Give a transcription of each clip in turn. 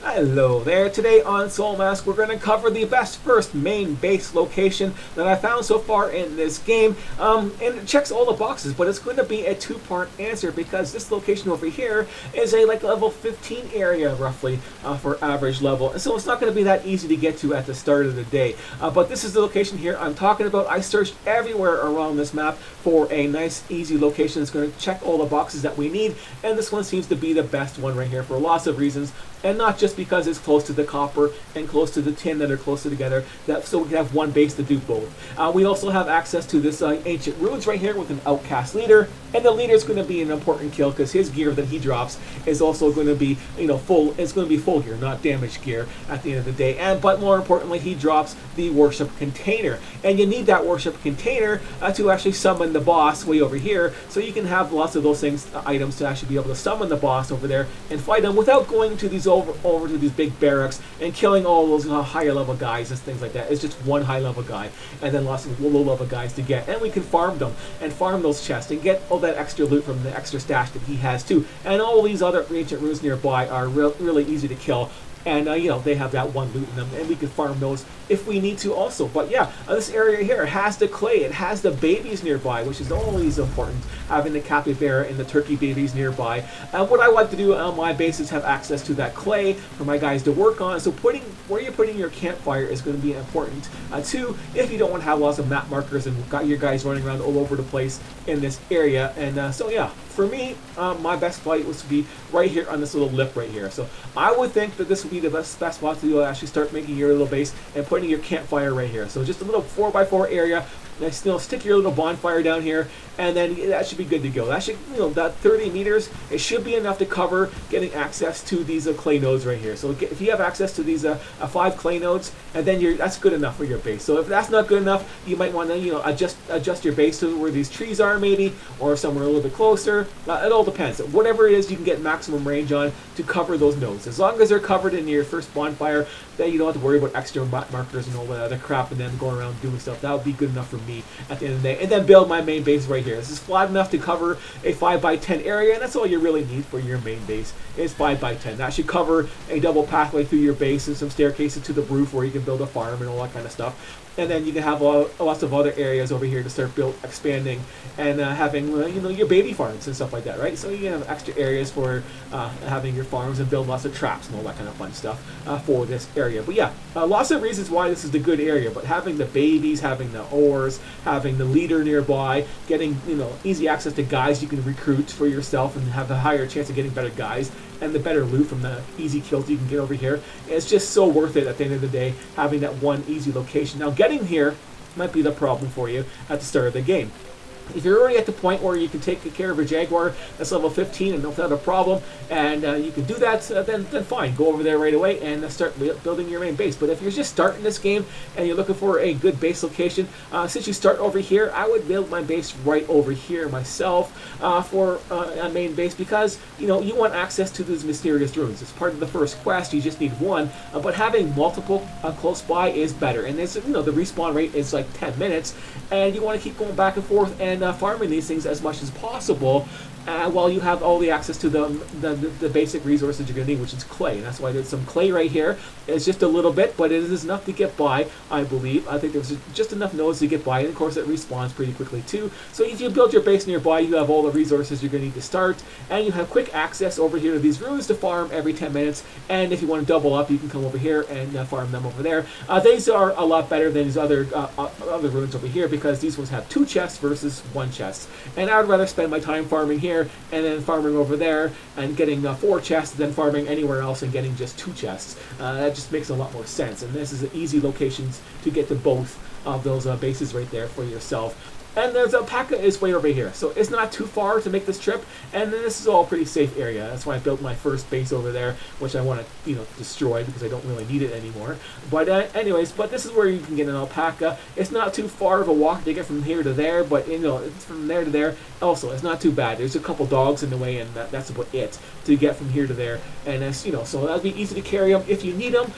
Hello there. Today on SoulMask, we're going to cover the best first main base location that I found so far in this game. And it checks all the boxes, but it's going to be a two-part answer because this location over here is a level 15 area roughly for average level. And so it's not going to be that easy to get to at the start of the day. But this is the location here I'm talking about. I searched everywhere around this map for a nice, easy location that's going to check all the boxes that we need. And this one seems to be the best one right here for lots of reasons. And not just because it's close to the copper and close to the tin that are closer together, so we can have one base to do both. We also have access to this ancient ruins right here with an outcast leader, and the leader is going to be an important kill because his gear that he drops is also going to be full. It's going to be full gear, not damaged gear at the end of the day. But more importantly, he drops the worship container, and you need that worship container to actually summon the boss way over here, so you can have lots of those things, items to actually be able to summon the boss over there and fight him without going to these over to these big barracks and killing all those higher level guys and things like that. It's just one high level guy and then lots of low level guys to get, and we can farm them and farm those chests and get all that extra loot from the extra stash that he has too. And all these other ancient ruins nearby are really easy to kill. And they have that one loot in them, and we can farm those if we need to also. But yeah, this area here has the clay, it has the babies nearby, which is always important, having the capybara and the turkey babies nearby. What I like to do on my base is have access to that clay for my guys to work on. So where you're putting your campfire is going to be important too, if you don't want to have lots of map markers and got your guys running around all over the place in this area. And so yeah, for me, my best fight was to be right here on this little lip right here. So I would think that this would be the best spot to actually start making your little base and putting your campfire right here. So just a little 4x4 area. Nice, stick your little bonfire down here, and then that should be good to go. That should, that 30 meters, it should be enough to cover getting access to these clay nodes right here. So if you have access to these 5 clay nodes, and then that's good enough for your base. So if that's not good enough, you might want to adjust your base to where these trees are maybe, or somewhere a little bit closer. It all depends. Whatever it is, you can get maximum range on to cover those nodes. As long as they're covered in your first bonfire, then you don't have to worry about extra markers and all that other crap, and then going around doing stuff. That would be good enough for me at the end of the day. And then build my main base right here. This is flat enough to cover a 5x10 area, and that's all you really need for your main base is 5x10. That should cover a double pathway through your base and some staircases to the roof where you can build a farm and all that kind of stuff. And then you can have lots of other areas over here to start expanding and having your baby farms and stuff like that, right? So you can have extra areas for having your farms and build lots of traps and all that kind of fun stuff for this area. But yeah, lots of reasons why this is the good area. But having the babies, having the ores, having the leader nearby, getting easy access to guys you can recruit for yourself and have a higher chance of getting better guys, and the better loot from the easy kills you can get over here. It's just so worth it at the end of the day, having that one easy location. Now getting here might be the problem for you at the start of the game. If you're already at the point where you can take care of a Jaguar that's level 15 and without a problem, and you can do that, then fine. Go over there right away and start building your main base. But if you're just starting this game and you're looking for a good base location, since you start over here, I would build my base right over here myself for a main base, because you want access to these mysterious ruins. It's part of the first quest. You just need one, but having multiple close by is better. And there's the respawn rate is like 10 minutes, and you want to keep going back and forth and farming these things as much as possible while you have all the access to the basic resources you're going to need, which is clay. And that's why there's some clay right here. It's just a little bit, but it is enough to get by, I believe. I think there's just enough nodes to get by, and of course it respawns pretty quickly too. So if you build your base nearby, you have all the resources you're going to need to start, and you have quick access over here to these ruins to farm every 10 minutes. And if you want to double up, you can come over here and farm them over there. These are a lot better than these other ruins over here, because these ones have 2 chests versus 1 chest. And I would rather spend my time farming here and then farming over there and getting 4 chests than farming anywhere else and getting just 2 chests. That just makes a lot more sense, and this is an easy locations to get to both of those bases right there for yourself. And there's alpaca is way over here, so it's not too far to make this trip, and then this is all a pretty safe area. That's why I built my first base over there, which I want to destroy because I don't really need it anymore. But anyways, this is where you can get an alpaca. It's not too far of a walk to get from here to there, but it's from there to there. Also, it's not too bad. There's a couple dogs in the way, and that's about it to get from here to there. And it's so that'd be easy to carry them if you need them.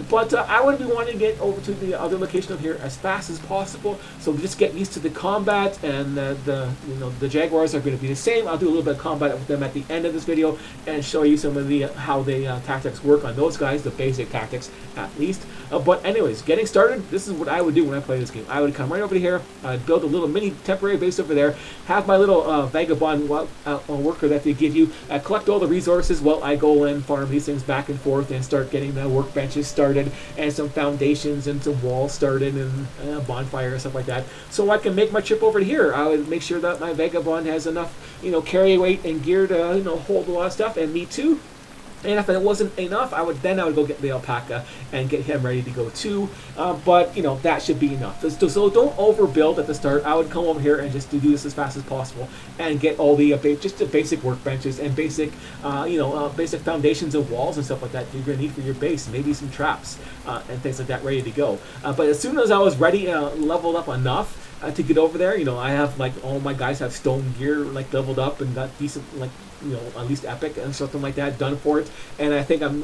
But I would be wanting to get over to the other location over here as fast as possible. So just get used to the combat, and the Jaguars are going to be the same. I'll do a little bit of combat with them at the end of this video and show you some of the how the tactics work on those guys, the basic tactics at least. But anyways, getting started, this is what I would do when I play this game. I would come right over here, build a little mini temporary base over there, have my little vagabond worker that they give you, collect all the resources while I go and farm these things back and forth and start getting the workbenches started and some foundations and some walls started and a bonfire and stuff like that. So I can make my trip over to here. I would make sure that my vagabond has enough, carry weight and gear to, hold a lot of stuff, and me too. And if it wasn't enough, I would go get the alpaca and get him ready to go too. But that should be enough. So don't overbuild at the start. I would come over here and just do this as fast as possible and get all the just the basic workbenches and basic basic foundations and walls and stuff like that you're gonna need for your base. Maybe some traps and things like that ready to go. But as soon as I was ready, leveled up enough to get over there, I have all my guys have stone gear leveled up and got decent at least epic and something like that done for it, and I think I'm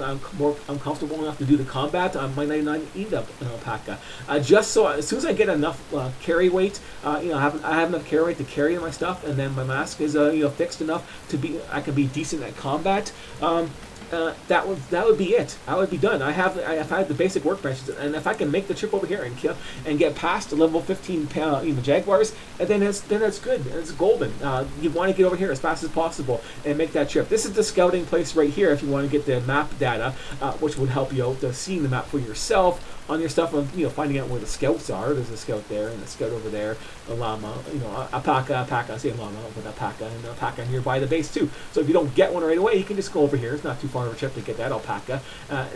comfortable enough to do the combat. I might not eat up an alpaca, just so as soon as I get enough carry weight, I have enough carry weight to carry my stuff, and then my mask is fixed enough to be I can be decent at combat. That would be it. I would be done. I have the basic workbenches, and if I can make the trip over here and kill and get past the level 15 Jaguars, and then it's good. It's golden. You want to get over here as fast as possible and make that trip. This is the scouting place right here if you want to get the map data, which would help you out seeing the map for yourself on your stuff, on finding out where the scouts are. There's a scout there and a scout over there, a llama, alpaca. I say llama, but alpaca and alpaca nearby the base too. So if you don't get one right away, you can just go over here. It's not too far of a trip to get that alpaca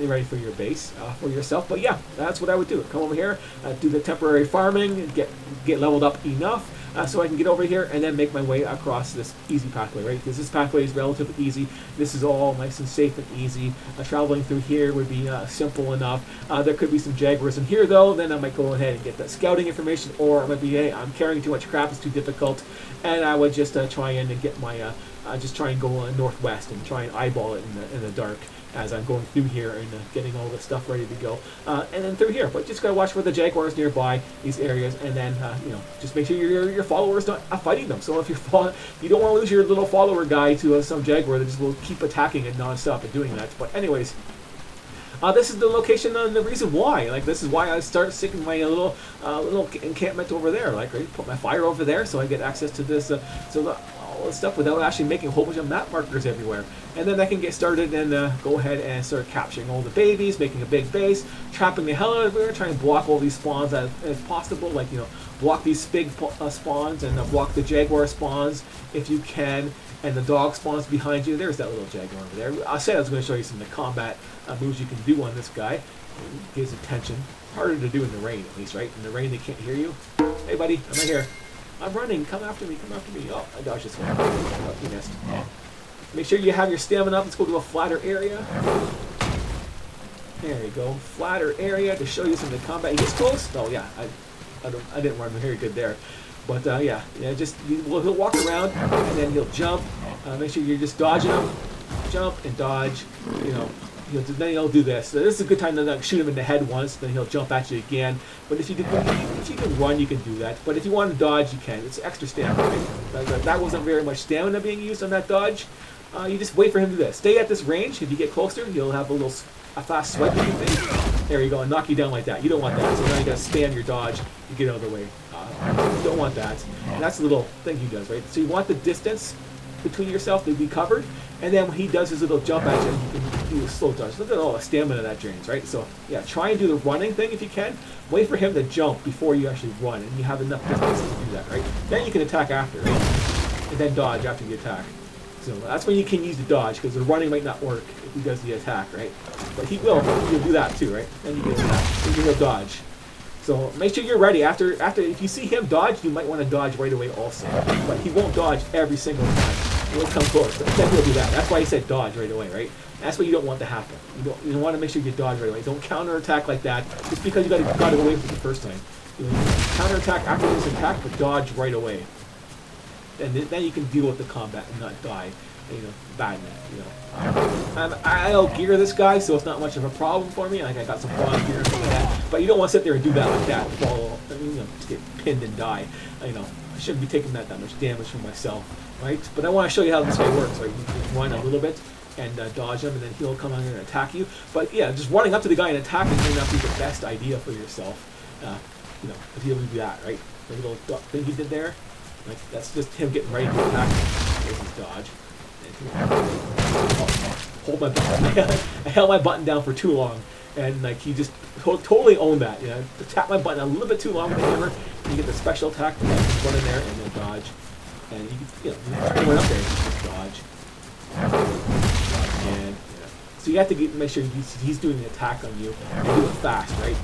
ready for your base for yourself. But yeah, that's what I would do. Come over here, do the temporary farming, get leveled up enough. So I can get over here and then make my way across this easy pathway, right? Because this pathway is relatively easy. This is all nice and safe and easy. Traveling through here would be simple enough. There could be some Jaguars in here though. Then I might go ahead and get that scouting information, or I might be, hey, I'm carrying too much crap, it's too difficult, and I would just try and get my, just try and go northwest and try and eyeball it in the dark as I'm going through here and getting all the stuff ready to go, and then through here. But just gotta watch for the Jaguars nearby these areas, and then just make sure your followers not fighting them. So if you don't want to lose your little follower guy to some Jaguar that just will keep attacking it nonstop and doing that. But anyways. This is the location and the reason why. This is why I start sticking my little encampment over there. Put my fire over there so I get access to this, all this stuff without actually making a whole bunch of map markers everywhere. And then I can get started and go ahead and start capturing all the babies, making a big base, trapping the hell out of it, trying to block all these spawns as possible. Block these big spawns and block the Jaguar spawns if you can. And the dog spawns behind you. There's that little Jaguar over there. I said I was going to show you some of the combat moves you can do on this guy. Gives attention. Harder to do in the rain, at least, right? In the rain, they can't hear you. Hey, buddy, I'm right here. I'm running. Come after me. Come after me. Oh, I dodged this one. Oh, you missed. Make sure you have your stamina up. Let's go to a flatter area. There you go. Flatter area to show you some of the combat. He gets close. Oh, yeah. I didn't run very good there. But yeah, he'll walk around and then he'll jump. Make sure you're just dodging him. Jump and dodge. Then he'll do this. So this is a good time to shoot him in the head once. Then he'll jump at you again. But if you can run, you can do that. But if you want to dodge, you can. It's extra stamina. Right? That wasn't very much stamina being used on that dodge. You just wait for him to do this. Stay at this range. If you get closer, he'll have a fast swipe of your thing. There you go, and knock you down like that. You don't want that. So now you gotta spam your dodge to get out of the way. You don't want that. And that's the little thing he does, right? So you want the distance between yourself to be covered, and then when he does his little jump at you, you can do a slow dodge. Look at all the stamina that drains, right? So yeah, try and do the running thing if you can. Wait for him to jump before you actually run, and you have enough distance to do that, right? Then you can attack after, right? And then dodge after the attack. So that's when you can use the dodge, because the running might not work if he does the attack, right? But he will. He'll do that too, right? Then you can attack. Then he'll dodge. So make sure you're ready. After if you see him dodge, you might want to dodge right away also. But he won't dodge every single time. He'll come close. But then he'll do that. That's why he said dodge right away, right? That's what you don't want to happen. You don't want to make sure you dodge right away. Don't counterattack like that just because you got away with it the first time. Counterattack after this attack, but dodge right away. And then you can deal with the combat and not die badman. And I'll gear this guy, so it's not much of a problem for me. Like I got some bronze gear and things like that. But you don't want to sit there and do that like that. Fall, just get pinned and die. I shouldn't be taking that much damage from myself, right? But I want to show you how this guy works. Right, you can run a little bit and dodge him, and then he'll come out here and attack you. But yeah, just running up to the guy and attacking may not be the best idea for yourself. If he'll do that, right? The little thing he did there, like that's just him getting ready to attack. There's his dodge. Hold my button. I held my button down for too long, and like he just totally owned that. Tap my button a little bit too long with the hammer, and you get the special attack. Run in there and then dodge, and you can run up there and just dodge. And so you have to make sure he's doing the attack on you and do it fast, right?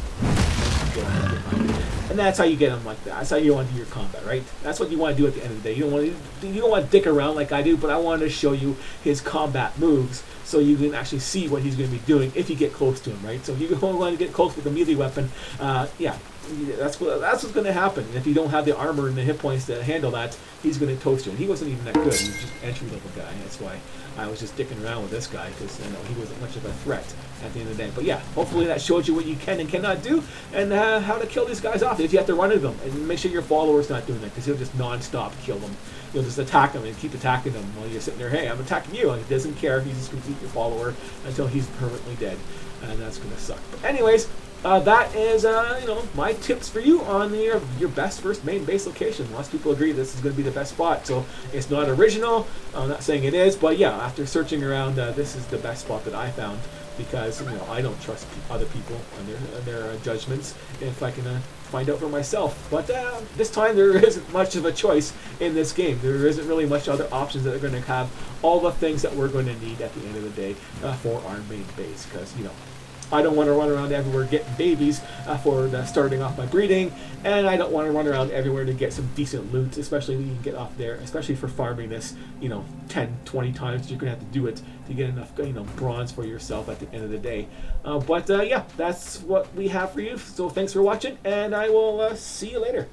And that's how you get him like that. That's how you want to do your combat, right? That's what you want to do at the end of the day. You don't want to dick around like I do, but I wanted to show you his combat moves so you can actually see what he's going to be doing if you get close to him, right? So if you want to get close with a melee weapon, that's what's going to happen. And if you don't have the armor and the hit points to handle that, he's going to toast you. And he wasn't even that good. He was just an entry-level guy. That's why I was just dicking around with this guy, because he wasn't much of a threat at the end of the day. But yeah, hopefully that showed you what you can and cannot do, and how to kill these guys off if you have to run into them. And make sure your follower's not doing that, because he'll just non-stop kill them. You'll just attack him and keep attacking them while you're sitting there. Hey, I'm attacking you, and he doesn't care. He's just going to keep your follower until he's permanently dead, and that's going to suck. But anyways, that is my tips for you on your best first main base location. Lots of people agree this is going to be the best spot, so it's not original. I'm not saying it is, but yeah, after searching around, this is the best spot that I found, because I don't trust other people and their judgments if I can find out for myself. But this time there isn't much of a choice in this game. There isn't really much other options that are going to have all the things that we're going to need at the end of the day for our main base, because I don't want to run around everywhere getting babies for starting off my breeding, and I don't want to run around everywhere to get some decent loot, especially when you can get off there, especially for farming this, 10, 20 times. You're going to have to do it to get enough, bronze for yourself at the end of the day. But yeah, that's what we have for you. So thanks for watching, and I will see you later.